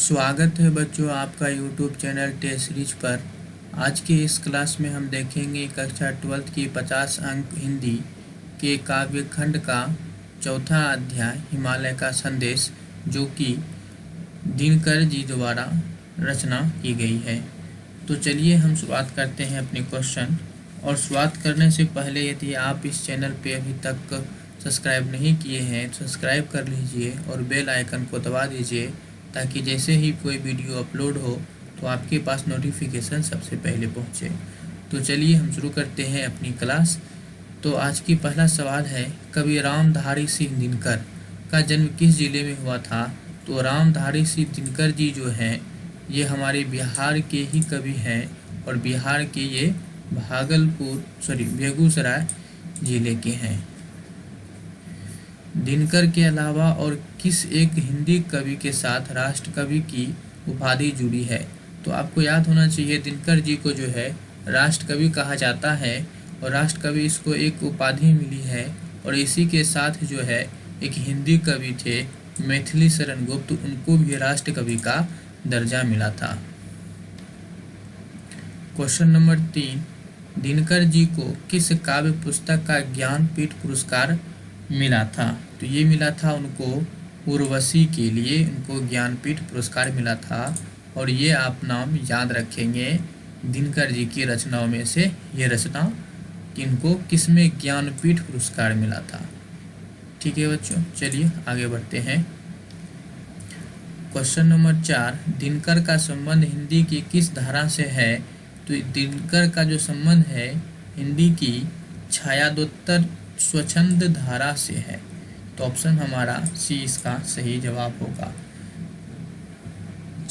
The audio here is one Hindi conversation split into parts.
स्वागत है बच्चों आपका यूट्यूब चैनल टेस्ट सीरीज पर। आज के इस क्लास में हम देखेंगे कक्षा 12 की 50 अंक हिंदी के काव्य खंड का चौथा अध्याय हिमालय का संदेश, जो कि दिनकर जी द्वारा रचना की गई है। तो चलिए हम शुरुआत करते हैं अपने क्वेश्चन। और शुरुआत करने से पहले यदि आप इस चैनल पे अभी तक सब्सक्राइब नहीं किए हैं तो सब्सक्राइब कर लीजिए और बेल आइकन को दबा दीजिए, ताकि जैसे ही कोई वीडियो अपलोड हो तो आपके पास नोटिफिकेशन सबसे पहले पहुंचे। तो चलिए हम शुरू करते हैं अपनी क्लास। तो आज की पहला सवाल है, कवि रामधारी सिंह दिनकर का जन्म किस जिले में हुआ था? तो रामधारी सिंह दिनकर जी जो हैं ये हमारे बिहार के ही कवि हैं और बिहार के ये बेगूसराय जिले के हैं। दिनकर के अलावा और किस एक हिंदी कवि के साथ राष्ट्र कवि की उपाधि जुड़ी है? तो आपको याद होना चाहिए दिनकर जी को जो है राष्ट्र कवि कहा जाता है और राष्ट्र कवि इसको एक उपाधि मिली है। और इसी के साथ जो है एक हिंदी कवि थे मैथिली शरण गुप्त, उनको भी राष्ट्र कवि का दर्जा मिला था। क्वेश्चन नंबर 3, दिनकर जी को किस काव्य पुस्तक का ज्ञानपीठ पुरस्कार मिला था? तो ये मिला था उनको उर्वशी के लिए उनको ज्ञानपीठ पुरस्कार मिला था। और ये आप नाम याद रखेंगे दिनकर जी की रचनाओं में से ये रचना किनको किसमें ज्ञानपीठ पुरस्कार मिला था। ठीक है बच्चों, चलिए आगे बढ़ते हैं। क्वेश्चन नंबर 4, दिनकर का संबंध हिंदी की किस धारा से है? तो दिनकर का जो संबंध है हिंदी की छायादोत्तर स्वच्छंद धारा से है। तो ऑप्शन हमारा सी इसका सही जवाब होगा।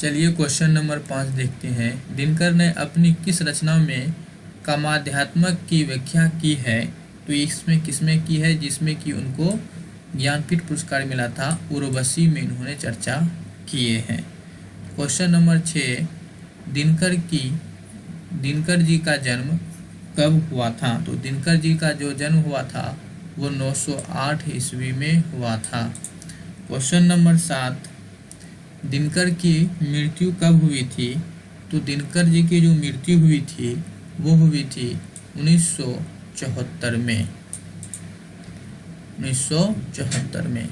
चलिए क्वेश्चन नंबर 5 देखते हैं, दिनकर ने अपनी किस रचना में कामाध्यात्मक की व्याख्या की है? तो इसमें किसमें की है जिसमें कि उनको ज्ञानपीठ पुरस्कार मिला था? उर्वशी में इन्होंने चर्चा किए हैं। क्वेश्चन नंबर 6, दिनकर जी का जन्म कब हुआ था? तो दिनकर जी का जो जन्म हुआ था वो 908 ईस्वी में हुआ था। क्वेश्चन नंबर 7, दिनकर की मृत्यु कब हुई थी? तो दिनकर जी की जो मृत्यु हुई थी वो हुई थी 1974 में। 1974 में।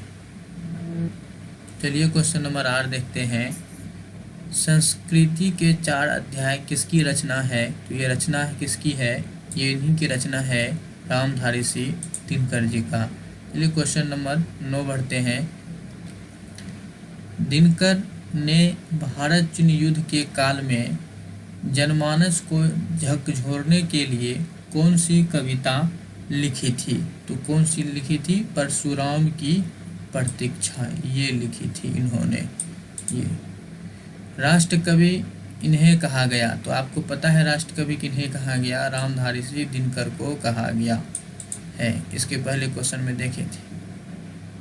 चलिए क्वेश्चन नंबर 8 देखते हैं, संस्कृति के 4 अध्याय किसकी रचना है? तो ये रचना किसकी है? ये इन्हीं की रचना है रामधारी सिंह दिनकर जी का। चलिए क्वेश्चन नंबर 9 बढ़ते हैं, दिनकर ने भारत चीन युद्ध के काल में जनमानस को झकझोरने के लिए कौन सी कविता लिखी थी? तो कौन सी लिखी थी? परशुराम की प्रतीक्षा, ये लिखी थी इन्होंने। ये राष्ट्र कवि इन्हें कहा गया। तो आपको पता है राष्ट्र कवि किन्हें कहा गया? रामधारी सिंह दिनकर को कहा गया है। इसके पहले क्वेश्चन में देखे थे।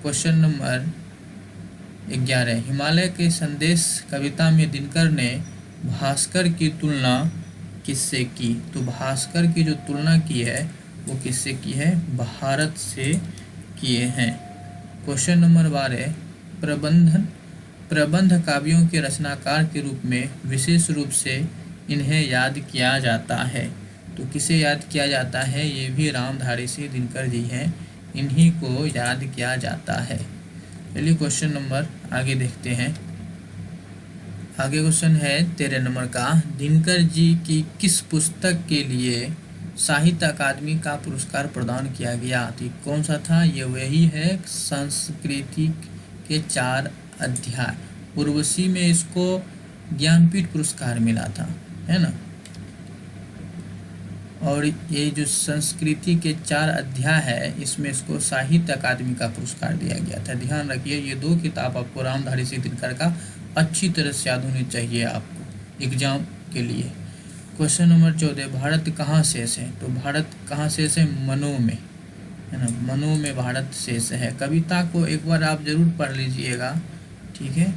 क्वेश्चन नंबर 11, हिमालय के संदेश कविता में दिनकर ने भास्कर की तुलना किससे की? तो भास्कर की जो तुलना की है वो किससे की है? भारत से किए हैं। क्वेश्चन नंबर 12, प्रबंध काव्यों के रचनाकार के रूप में विशेष रूप से इन्हें याद किया जाता है। तो किसे याद किया जाता है? ये भी रामधारी सिंह दिनकर जी हैं, इन्हीं को याद किया जाता है। चलिए क्वेश्चन नंबर आगे देखते हैं। आगे क्वेश्चन है 13 नंबर का, दिनकर जी की किस पुस्तक के लिए साहित्य अकादमी का पुरस्कार प्रदान किया गया? तो कौन सा था? ये वही है संस्कृति के 4 अध्याय। उर्वशी में इसको ज्ञानपीठ पुरस्कार मिला था, है ना। और ये जो संस्कृति के 4 अध्याय है इसमें इसको साहित्य अकादमी का पुरस्कार दिया गया था। ध्यान रखिए ये 2 किताब आपको रामधारी सिंह दिनकर का अच्छी तरह से याद होनी चाहिए आपको एग्जाम के लिए। क्वेश्चन नंबर 14, भारत कहाँ शेष है? तो भारत कहाँ शेष है? मनो में, है ना। मनो में भारत शेष है। कविता को एक बार आप जरूर पढ़ लीजिएगा, ठीक है।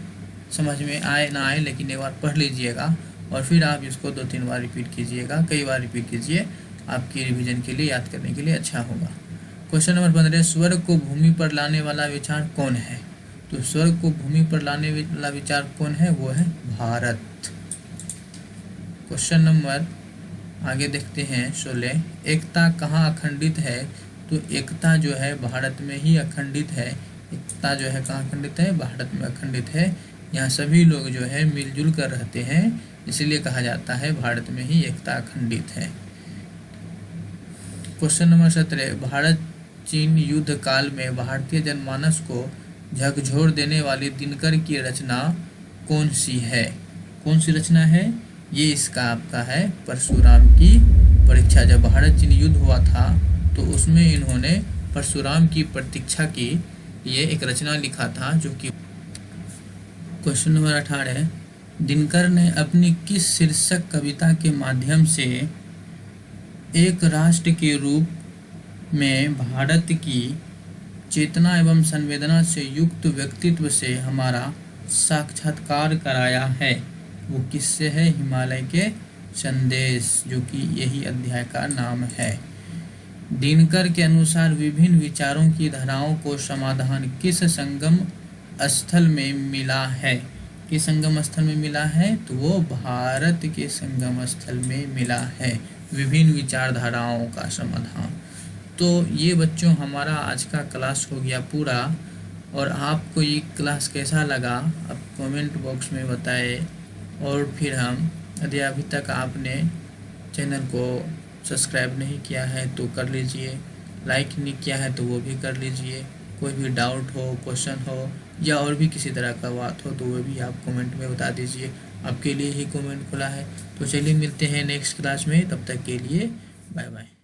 समझ में आए ना आए लेकिन एक बार पढ़ लीजिएगा और फिर आप इसको 2-3 बार रिपीट कीजिएगा, कई बार रिपीट कीजिए, आपकी रिवीजन के लिए, याद करने के लिए अच्छा होगा। क्वेश्चन नंबर 15, स्वर्ग को भूमि पर लाने वाला विचार कौन है? तो स्वर्ग को भूमि पर लाने वाला विचार कौन है? वो है भारत। क्वेश्चन नंबर आगे देखते हैं 16। एकता कहाँ अखंडित है? तो एकता जो है भारत में ही अखंडित है। एकता जो है कहाँ अखंडित है? भारत में अखंडित है। यहाँ सभी लोग जो है मिलजुल कर रहते हैं, इसलिए कहा जाता है भारत में ही एकता अखंडित है। Question number 17। भारत चीन युद्ध काल में भारतीय जनमानस को झकझोर देने वाली दिनकर की रचना कौन सी है? कौन सी रचना है? ये इसका आपका है परशुराम की परीक्षा। जब भारत चीन युद्ध हुआ था तो उसमें इन्होंने परशुराम की प्रतीक्षा की ये एक रचना लिखा था, जो कि क्वेश्चन नंबर 18। दिनकर ने अपनी किस शीर्षक कविता के माध्यम से एक राष्ट्र के रूप में भारत की चेतना एवं संवेदना से युक्त व्यक्तित्व से हमारा साक्षात्कार कराया है? वो किससे है? हिमालय के संदेश, जो कि यही अध्याय का नाम है। दिनकर के अनुसार विभिन्न विचारों की धाराओं को समाधान किस संगम स्थल में मिला है? किस संगम स्थल में मिला है? तो वो भारत के संगम स्थल में मिला है, विभिन्न विचारधाराओं का समाधान। तो ये बच्चों हमारा आज का क्लास हो गया पूरा, और आपको ये क्लास कैसा लगा आप कमेंट बॉक्स में बताएं। और फिर हम, यदि अभी तक आपने चैनल को सब्सक्राइब नहीं किया है तो कर लीजिए, लाइक नहीं किया है तो वो भी कर लीजिए। कोई भी डाउट हो, क्वेश्चन हो या और भी किसी तरह का बात हो तो वो भी आप कमेंट में बता दीजिए, आपके लिए ही कमेंट खुला है। तो चलिए मिलते हैं नेक्स्ट क्लास में, तब तक के लिए बाय बाय।